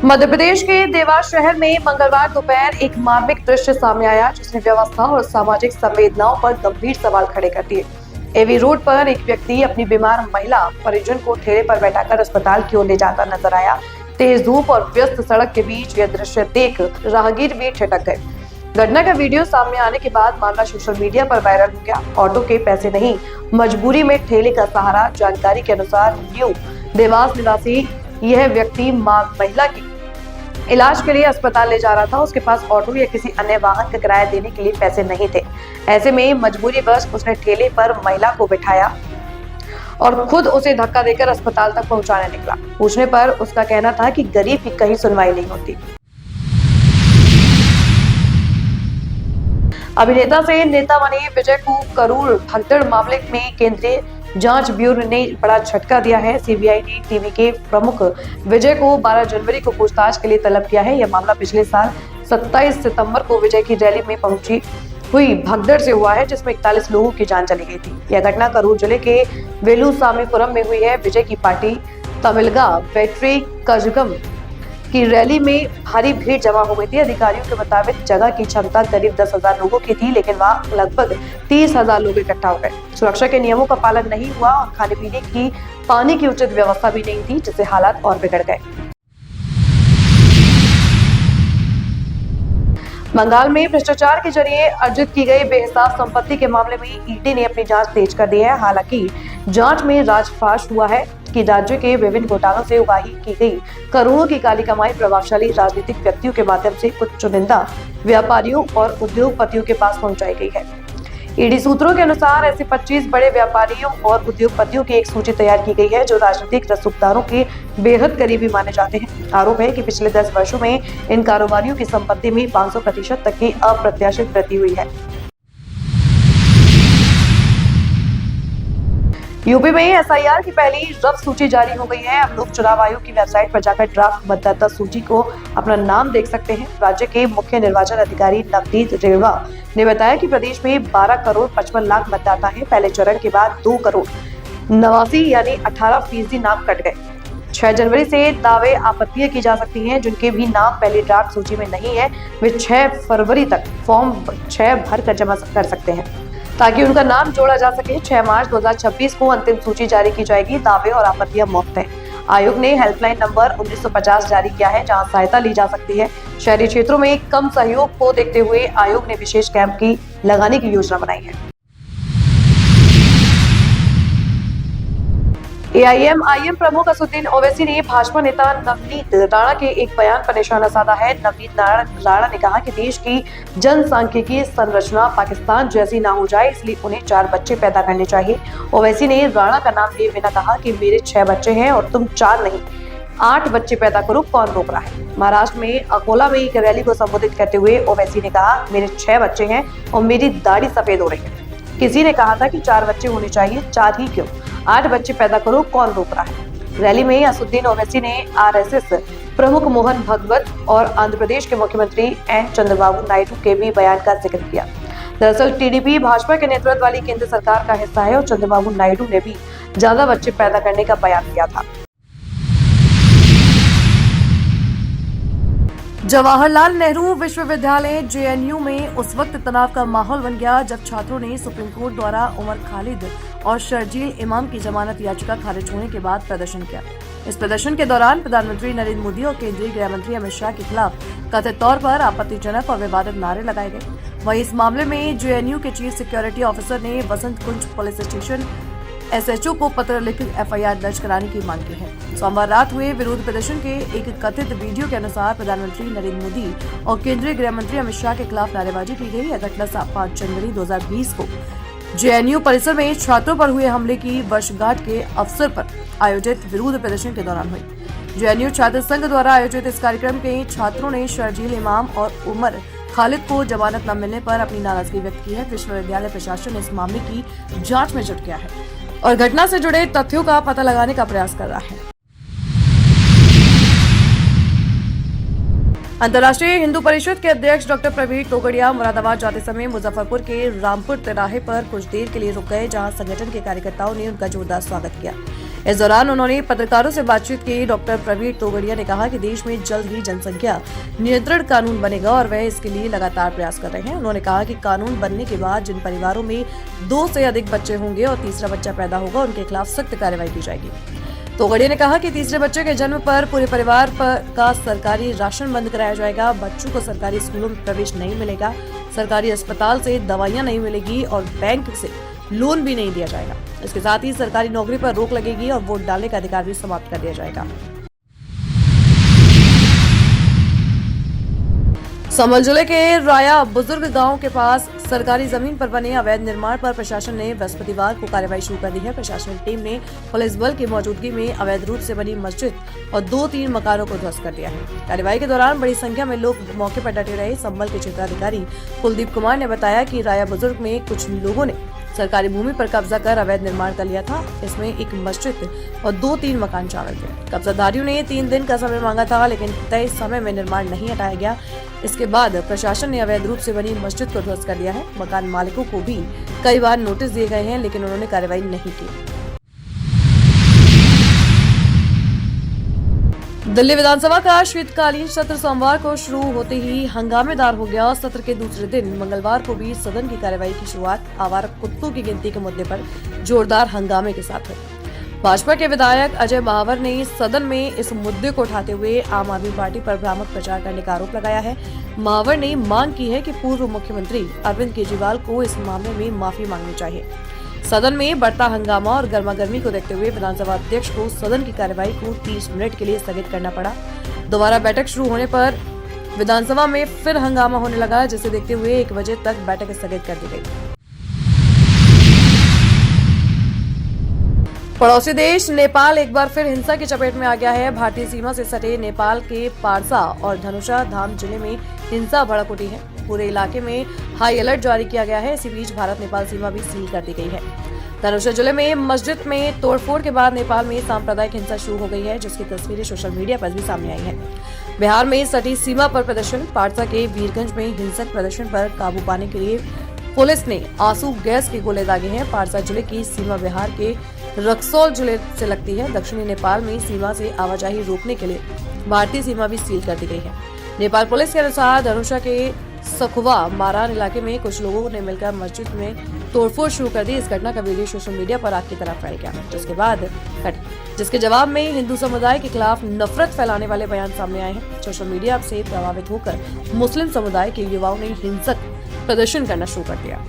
मध्य प्रदेश के देवास शहर में मंगलवार दोपहर एक मार्मिक दृश्य सामने आया, जिसने व्यवस्था और सामाजिक संवेदनाओं पर गंभीर सवाल खड़े कर दिए। एवी रोड पर एक व्यक्ति अपनी बीमार महिला परिजन को ठेले पर बैठाकर अस्पताल की ओर ले जाता नजर आया। तेज धूप और व्यस्त सड़क के बीच यह दृश्य देख राहगीर भी ठिठक गए। घटना का वीडियो सामने आने के बाद मामला सोशल मीडिया पर वायरल हो गया। ऑटो के पैसे नहीं, मजबूरी में ठेले का सहारा। जानकारी के अनुसार न्यू देवास निवासी यह व्यक्ति महिला की इलाज के लिए अस्पताल ले जा रहा था। उसके पास ऑटो या किसी अन्य वाहन का किराया देने के लिए पैसे नहीं थे। ऐसे में मजबूरीवश उसने ठेले पर महिला को बिठाया और खुद उसे धक्का देकर अस्पताल तक पहुंचाने निकला। पूछने पर उसका कहना था कि गरीब की कहीं सुनवाई नहीं होती। अभिनेता से नेता बने विजय को करोड़ भगदड़ मामले में केंद्रीय जांच ब्यूरो ने बड़ा झटका दिया है। सीबीआई ने टीवी के प्रमुख विजय को 12 जनवरी को पूछताछ के लिए तलब किया है। यह मामला पिछले साल 27 सितंबर को विजय की रैली में पहुंची हुई भगदड़ से हुआ है, जिसमें 41 लोगों की जान चली गई थी। यह घटना करूर जिले के वेलुसामीपुरम में हुई है। विजय की पार्टी तमिलगा बैटरी कजगम की रैली में भारी भीड़ जमा हो गई थी। अधिकारियों के मुताबिक जगह की क्षमता करीब 10,000 लोगों की थी, लेकिन वहां लगभग 30,000 लोग इकट्ठा हो गए। सुरक्षा के नियमों का पालन नहीं हुआ और खाने पीने की पानी की उचित व्यवस्था भी नहीं थी, जिससे हालात और बिगड़ गए। बंगाल में भ्रष्टाचार के जरिए अर्जित की गई बेहिसाब संपत्ति के मामले में ईडी ने अपनी जांच तेज कर दी है। हालांकि जांच में राजफाश हुआ है कि राज्य के विभिन्न घोटालों से उगाही की गई करोड़ों की काली कमाई प्रभावशाली राजनीतिक व्यक्तियों के माध्यम से कुछ चुनिंदा व्यापारियों और उद्योगपतियों के पास पहुंचाई गई है। ईडी सूत्रों के अनुसार ऐसे 25 बड़े व्यापारियों और उद्योगपतियों की एक सूची तैयार की गई है, जो राजनीतिक रसूखदारों के बेहद करीबी माने जाते हैं। आरोप है कि पिछले 10 वर्षों में इन कारोबारियों की संपत्ति में 500% तक की अप्रत्याशित वृद्धि हुई है। यूपी में एसआईआर की पहली रफ सूची जारी हो गई है। अब लोग चुनाव आयोग की वेबसाइट पर जाकर ड्राफ्ट मतदाता सूची को अपना नाम देख सकते हैं। राज्य के मुख्य निर्वाचन अधिकारी नवनीत रेणवा ने बताया कि प्रदेश में 12 करोड़ 55 लाख मतदाता हैं। पहले चरण के बाद 2 करोड़ 89 यानी 18% नाम कट गए। 6 जनवरी से दावे आपत्तियां की जा सकती हैं। जिनके भी नाम पहली ड्राफ्ट सूची में नहीं है, वे 6 फरवरी तक फॉर्म 6 भर कर जमा कर सकते हैं, ताकि उनका नाम जोड़ा जा सके। 6 मार्च 2026 को अंतिम सूची जारी की जाएगी। दावे और आपत्तियां मुफ्त हैं। आयोग ने हेल्पलाइन नंबर 1950 जारी किया है, जहां सहायता ली जा सकती है। शहरी क्षेत्रों में कम सहयोग को देखते हुए आयोग ने विशेष कैंप की लगाने की योजना बनाई है। एआईएमआईएम प्रमुख असदुद्दीन ओवैसी ने भाजपा नेता नवनीत राणा के एक बयान पर निशाना साधा है। नवनीत राणा ने कहा कि देश की जनसांख्यिकीय संरचना पाकिस्तान जैसी ना हो जाए, इसलिए उन्हें 4 बच्चे पैदा करने चाहिए। ओवैसी ने राणा का नाम लिए बिना कहा कि मेरे 6 बच्चे हैं और तुम 4 नहीं 8 बच्चे पैदा करो, कौन रोक रहा है। महाराष्ट्र में अकोला में एक रैली को संबोधित करते हुए ओवैसी ने कहा, मेरे 6 बच्चे हैं और मेरी दाढ़ी सफेद हो रही है। किसी ने कहा था कि 4 बच्चे होने चाहिए, 4 ही क्यों, 8 बच्चे पैदा करो, कौन रोक रहा है। रैली में असदुद्दीन ओवैसी ने आरएसएस प्रमुख मोहन भागवत और आंध्र प्रदेश के मुख्यमंत्री एन चंद्रबाबू नायडू के भी बयान का जिक्र किया। दरअसल टीडीपी भाजपा के नेतृत्व वाली केंद्र सरकार का हिस्सा है और चंद्रबाबू नायडू ने भी ज्यादा बच्चे पैदा करने का बयान दिया था। जवाहरलाल नेहरू विश्वविद्यालय जेएनयू में उस वक्त तनाव का माहौल बन गया जब छात्रों ने सुप्रीम कोर्ट द्वारा उमर खालिद और शर्जील इमाम की जमानत याचिका खारिज होने के बाद प्रदर्शन किया। इस प्रदर्शन के दौरान प्रधानमंत्री नरेंद्र मोदी और केंद्रीय गृह मंत्री अमित शाह के खिलाफ कथित तौर पर आपत्तिजनक और विवादित नारे लगाए गए। वहीं इस मामले में जेएनयू के चीफ सिक्योरिटी ऑफिसर ने वसंत कुंज पुलिस स्टेशन एसएचओ को पत्र लिखकर एफआईआर दर्ज कराने की मांग की है। सोमवार रात हुए विरोध प्रदर्शन के एक कथित वीडियो के अनुसार प्रधानमंत्री नरेंद्र मोदी और केंद्रीय गृह मंत्री अमित शाह के खिलाफ नारेबाजी की गई। यह घटना 5 जनवरी 2020 को जेएनयू परिसर में छात्रों पर हुए हमले की वर्षगांठ के अवसर पर आयोजित विरोध प्रदर्शन के दौरान हुई। जेएनयू छात्र संघ द्वारा आयोजित इस कार्यक्रम के छात्रों ने शर्जील इमाम और उमर खालिद को जमानत न मिलने पर अपनी नाराजगी व्यक्त की है। विश्वविद्यालय प्रशासन इस मामले की जांच में जुट गया है और घटना से जुड़े तथ्यों का पता लगाने का प्रयास कर रहा है। अंतर्राष्ट्रीय हिंदू परिषद के अध्यक्ष डॉक्टर प्रवीण तोगड़िया मुरादाबाद जाते समय मुजफ्फरपुर के रामपुर तिराहे पर कुछ देर के लिए रुक गए, जहां संगठन के कार्यकर्ताओं ने उनका जोरदार स्वागत किया। इस दौरान उन्होंने पत्रकारों से बातचीत की। डॉक्टर प्रवीण तोगड़िया ने कहा कि देश में जल्द ही जनसंख्या नियंत्रण कानून बनेगा और वह इसके लिए लगातार प्रयास कर रहे हैं। उन्होंने कहा कि कानून बनने के बाद जिन परिवारों में 2 से अधिक बच्चे होंगे और तीसरा बच्चा पैदा होगा उनके खिलाफ सख्त कार्रवाई की जाएगी। तोगड़िया ने कहा कि तीसरे बच्चे के जन्म पर पूरे परिवार का सरकारी राशन बंद कराया जाएगा। बच्चों को सरकारी स्कूलों में प्रवेश नहीं मिलेगा, सरकारी अस्पताल से दवाइयां नहीं मिलेगी और बैंक से लोन भी नहीं दिया जाएगा। इसके साथ ही सरकारी नौकरी पर रोक लगेगी और वोट डालने का अधिकार भी समाप्त कर दिया जाएगा। संभल जिले के राया बुजुर्ग गांव के पास सरकारी जमीन पर बने अवैध निर्माण पर प्रशासन ने बृहस्पतिवार को कार्रवाई शुरू कर दी है। प्रशासनिक टीम ने पुलिस बल की मौजूदगी में अवैध रूप से बनी मस्जिद और 2-3 मकानों को ध्वस्त कर दिया है। कार्रवाई के दौरान बड़ी संख्या में लोग मौके पर डटे रहे। संभल के क्षेत्राधिकारी कुलदीप कुमार ने बताया कि राया बुजुर्ग में कुछ लोगों ने सरकारी भूमि पर कब्जा कर अवैध निर्माण कर लिया था। इसमें एक मस्जिद और 2-3 मकान शामिल थे। कब्जाधारियों ने 3 दिन का समय मांगा था, लेकिन तय समय में निर्माण नहीं हटाया गया। इसके बाद प्रशासन ने अवैध रूप से बनी मस्जिद को ध्वस्त कर दिया है। मकान मालिकों को भी कई बार नोटिस दिए गए हैं, लेकिन उन्होंने कार्रवाई नहीं की। दिल्ली विधानसभा का शीतकालीन सत्र सोमवार को शुरू होते ही हंगामेदार हो गया। सत्र के दूसरे दिन मंगलवार को भी सदन की कार्यवाही की शुरुआत आवारा कुत्तों की गिनती के मुद्दे पर जोरदार हंगामे के साथ हुई। भाजपा के विधायक अजय महावर ने सदन में इस मुद्दे को उठाते हुए आम आदमी पार्टी पर भ्रामक प्रचार करने का आरोप लगाया है। महावर ने मांग की है कि पूर्व मुख्यमंत्री अरविंद केजरीवाल को इस मामले में माफी मांगनी चाहिए। सदन में बढ़ता हंगामा और गर्मागर्मी को देखते हुए विधानसभा अध्यक्ष को सदन की कार्यवाही को 30 मिनट के लिए स्थगित करना पड़ा। दोबारा बैठक शुरू होने पर विधानसभा में फिर हंगामा होने लगा, जिसे देखते हुए 1 बजे तक बैठक स्थगित कर दी गई। पड़ोसी देश नेपाल एक बार फिर हिंसा की चपेट में आ गया है। भारतीय सीमा से सटे नेपाल के पारसा और धनुषा धाम जिले में हिंसा भड़क उठी है। पूरे इलाके में हाई अलर्ट जारी किया गया है। इसी बीच भारत नेपाल सीमा भी सील कर दी गई है। धनुषा जिले में मस्जिद में तोड़फोड़ के बाद नेपाल में सांप्रदायिक हिंसा शुरू हो गई है, जिसकी तस्वीरें सोशल मीडिया पर भी सामने आई है। बिहार में सटी सीमा पर प्रदर्शन। पारसा के वीरगंज में हिंसक प्रदर्शन पर काबू पाने के लिए पुलिस ने आंसू गैस के गोले दागे हैं। पारसा जिले की सीमा बिहार के रक्सौल जिले से लगती है। दक्षिणी नेपाल में सीमा से आवाजाही रोकने के लिए भारतीय सीमा भी सील कर दी गई है। नेपाल पुलिस के अनुसार धनुषा के सखुवा मारान इलाके में कुछ लोगों ने मिलकर मस्जिद में तोड़फोड़ शुरू कर दी। इस घटना का वीडियो सोशल मीडिया पर आग की तरह फैल गया, जिसके जवाब में हिंदू समुदाय के खिलाफ नफरत फैलाने वाले बयान सामने आए हैं। सोशल मीडिया से प्रभावित होकर मुस्लिम समुदाय के युवाओं ने हिंसक प्रदर्शन करना शुरू कर दिया।